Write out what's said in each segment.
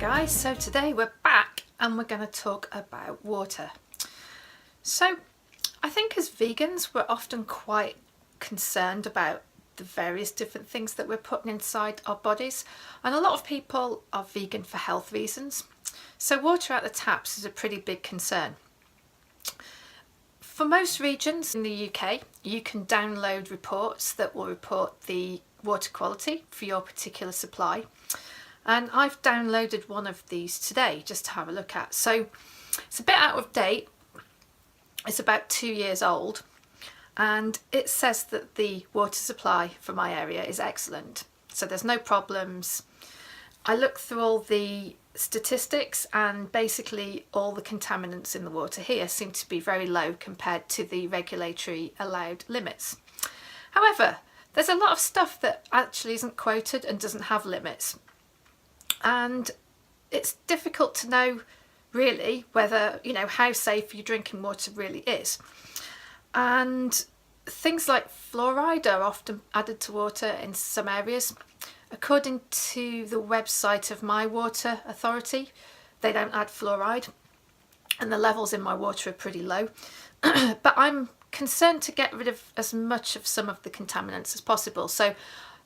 guys, so today we're back and we're going to talk about water. So I think as vegans we're often quite concerned about the various different things that we're putting inside our bodies, and a lot of people are vegan for health reasons, so water out the taps is a pretty big concern. For most regions in the UK you can download reports that will report the water quality for your particular supply. And I've downloaded one of these today just to have a look at. So it's a bit out of date. It's about 2 years old. And it says that the water supply for my area is excellent. So there's no problems. I looked through all the statistics and basically all the contaminants in the water here seem to be very low compared to the regulatory allowed limits. However, there's a lot of stuff that actually isn't quoted and doesn't have limits. And it's difficult to know really whether, how safe your drinking water really is. And things like fluoride are often added to water in some areas. According to the website of My Water Authority, they don't add fluoride and the levels in my water are pretty low. But I'm concerned to get rid of as much of some of the contaminants as possible. So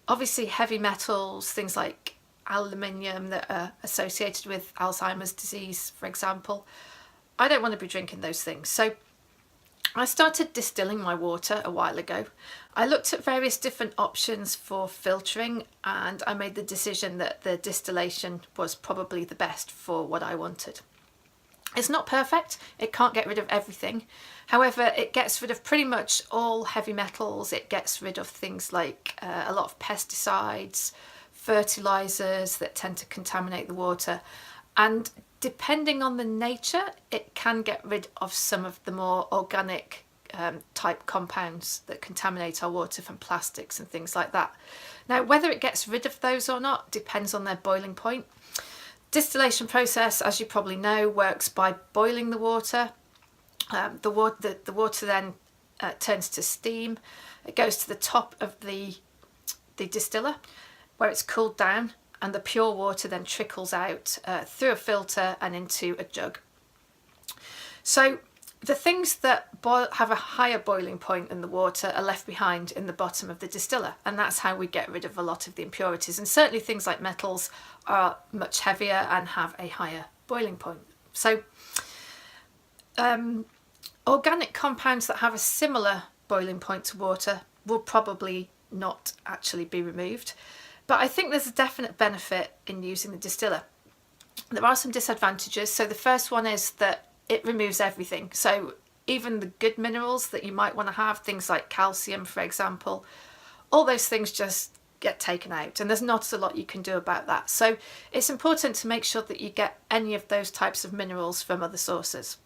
obviously heavy metals, things like aluminium that are associated with Alzheimer's disease, for example. I don't want to be drinking those things. So I started distilling my water a while ago. I looked at various different options for filtering and I made the decision that the distillation was probably the best for what I wanted. It's not perfect, it can't get rid of everything. However, it gets rid of pretty much all heavy metals. It gets rid of things like a lot of pesticides, fertilizers that tend to contaminate the water, and depending on the nature it can get rid of some of the more organic type compounds that contaminate our water, from plastics and things like that. Now whether it gets rid of those or not depends on their boiling point. Distillation process, as you probably know, works by boiling the water. The water then turns to steam. It goes to the top of the distiller where it's cooled down, and the pure water then trickles out through a filter and into a jug. So the things that have a higher boiling point in the water are left behind in the bottom of the distiller, and that's how we get rid of a lot of the impurities. And certainly things like metals are much heavier and have a higher boiling point. So organic compounds that have a similar boiling point to water will probably not actually be removed. But I think there's a definite benefit in using the distiller. There are some disadvantages. So the first one is that it removes everything. So even the good minerals that you might want to have, things like calcium, for example, all those things just get taken out, and there's not a lot you can do about that. So it's important to make sure that you get any of those types of minerals from other sources.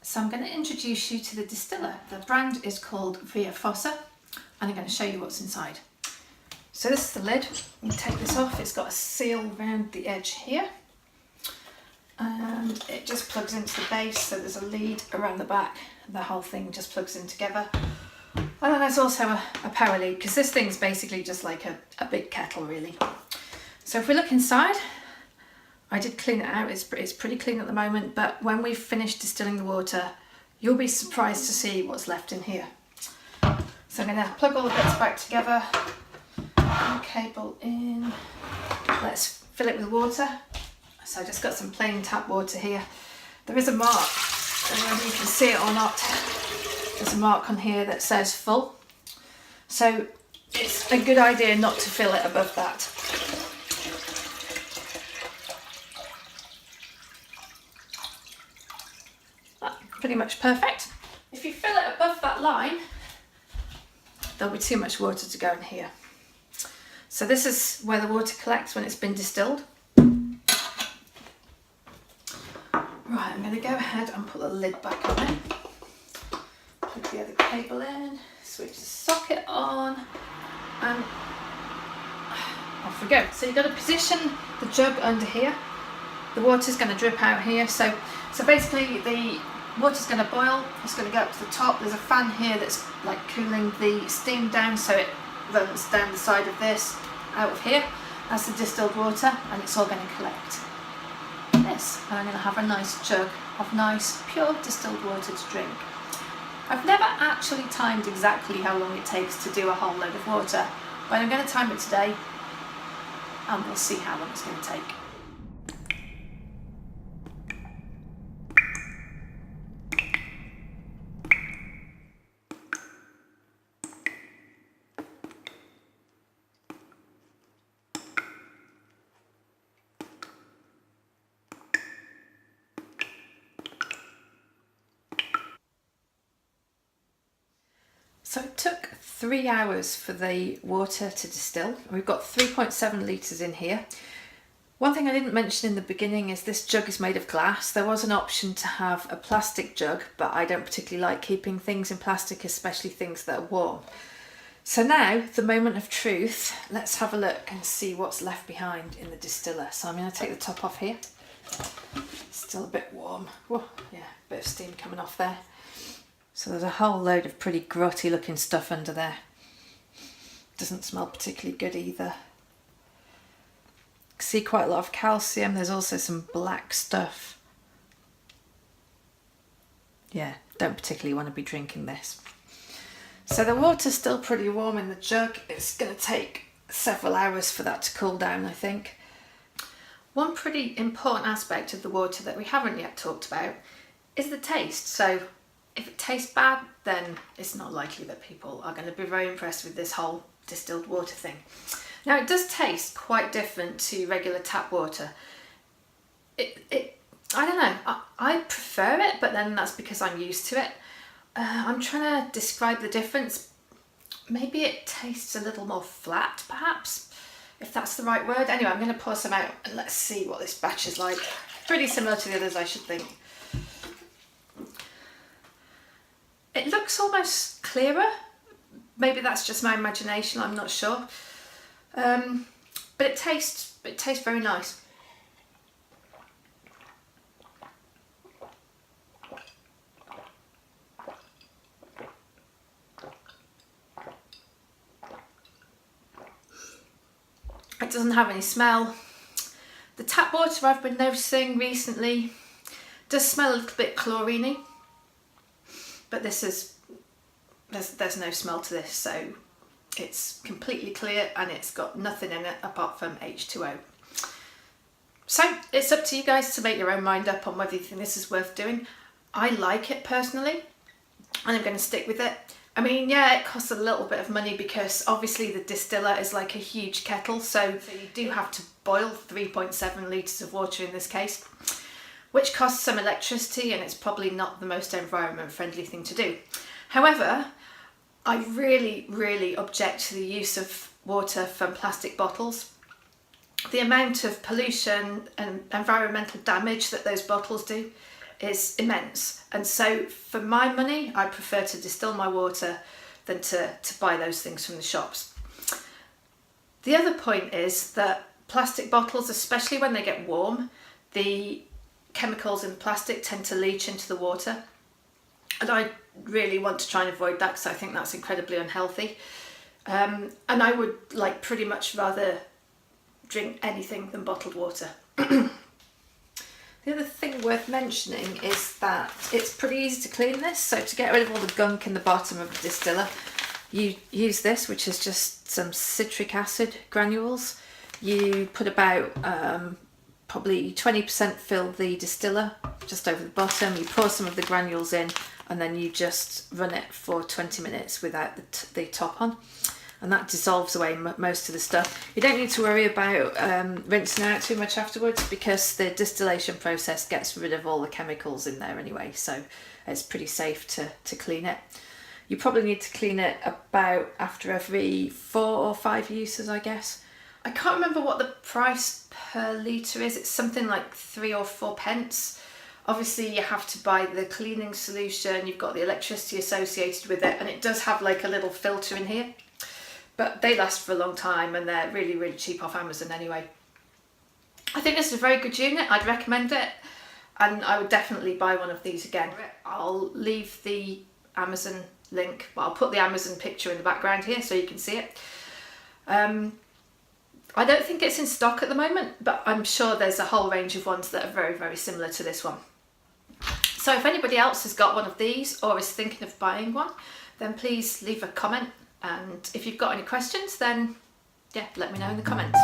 So I'm going to introduce you to the distiller. The brand is called Via Fossa, and I'm going to show you what's inside. So this is the lid. You take this off. It's got a seal around the edge here, and it just plugs into the base. So there's a lead around the back. The whole thing just plugs in together. And then there's also a power lead, because this thing's basically just like a big kettle really. So if we look inside, I did clean it out. It's pretty clean at the moment, but when we've finished distilling the water, you'll be surprised to see what's left in here. So I'm going to plug all the bits back together, cable in, let's fill it with water. So I just got some plain tap water here. There is a mark, I don't know whether you can see it or not, there's a mark on here that says full. So it's a good idea not to fill it above that. Pretty much perfect. If you fill it above that line, there'll be too much water to go in here. So this is where the water collects when it's been distilled. Right, I'm going to go ahead and put the lid back on it. Plug the other cable in, switch the socket on, and off we go. So you've got to position the jug under here. The water's going to drip out here. So basically the water's going to boil, it's going to go up to the top. There's a fan here that's like cooling the steam down, so it runs down the side of this, out of here, as the distilled water, and it's all going to collect this, and I'm going to have a nice jug of nice pure distilled water to drink. I've never actually timed exactly how long it takes to do a whole load of water, but I'm going to time it today and we'll see how long it's going to take. So it took 3 hours for the water to distill. We've got 3.7 litres in here. One thing I didn't mention in the beginning is this jug is made of glass. There was an option to have a plastic jug, but I don't particularly like keeping things in plastic, especially things that are warm. So now, the moment of truth, let's have a look and see what's left behind in the distiller. So I'm going to take the top off here. Still a bit warm. Whoa, yeah, a bit of steam coming off there. So there's a whole load of pretty grotty looking stuff under there. Doesn't smell particularly good either. See quite a lot of calcium. There's also some black stuff. Yeah, don't particularly want to be drinking this. So the water's still pretty warm in the jug. It's going to take several hours for that to cool down, I think. One pretty important aspect of the water that we haven't yet talked about is the taste. So if it tastes bad, then it's not likely that people are going to be very impressed with this whole distilled water thing. Now, it does taste quite different to regular tap water. I don't know, I prefer it, but then that's because I'm used to it. I'm trying to describe the difference. Maybe it tastes a little more flat, perhaps, if that's the right word. Anyway, I'm going to pour some out and let's see what this batch is like. Pretty similar to the others, I should think. It looks almost clearer. Maybe that's just my imagination, I'm not sure. But it tastes very nice. It doesn't have any smell. The tap water I've been noticing recently does smell a little bit chlorine-y. But this is, there's no smell to this, so it's completely clear and it's got nothing in it apart from H2O. So it's up to you guys to make your own mind up on whether you think this is worth doing. I like it personally and I'm going to stick with it. I mean, yeah, it costs a little bit of money because obviously the distiller is like a huge kettle, so you do have to boil 3.7 litres of water in this case, which costs some electricity and it's probably not the most environment friendly thing to do. However, I really object to the use of water from plastic bottles. The amount of pollution and environmental damage that those bottles do is immense. And so for my money, I prefer to distill my water than to buy those things from the shops. The other point is that plastic bottles, especially when they get warm, the chemicals in plastic tend to leach into the water, and I really want to try and avoid that because I think that's incredibly unhealthy, and I would like pretty much rather drink anything than bottled water. The other thing worth mentioning is that it's pretty easy to clean this. So to get rid of all the gunk in the bottom of the distiller, you use this, which is just some citric acid granules. You put about probably 20% fill the distiller just over the bottom. You pour some of the granules in and then you just run it for 20 minutes without the top on. And that dissolves away most of the stuff. You don't need to worry about rinsing out too much afterwards because the distillation process gets rid of all the chemicals in there anyway, so it's pretty safe to clean it. You probably need to clean it about after every 4 or 5 uses, I guess. I can't remember what the price per litre is. It's something like 3 or 4 pence. Obviously you have to buy the cleaning solution, you've got the electricity associated with it, and it does have like a little filter in here. But they last for a long time and they're really cheap off Amazon anyway. I think this is a very good unit. I'd recommend it and I would definitely buy one of these again. I'll leave the Amazon link, well, I'll put the Amazon picture in the background here so you can see it. I don't think it's in stock at the moment, but I'm sure there's a whole range of ones that are very, very similar to this one. So if anybody else has got one of these or is thinking of buying one, then please leave a comment. And if you've got any questions, then yeah, let me know in the comments.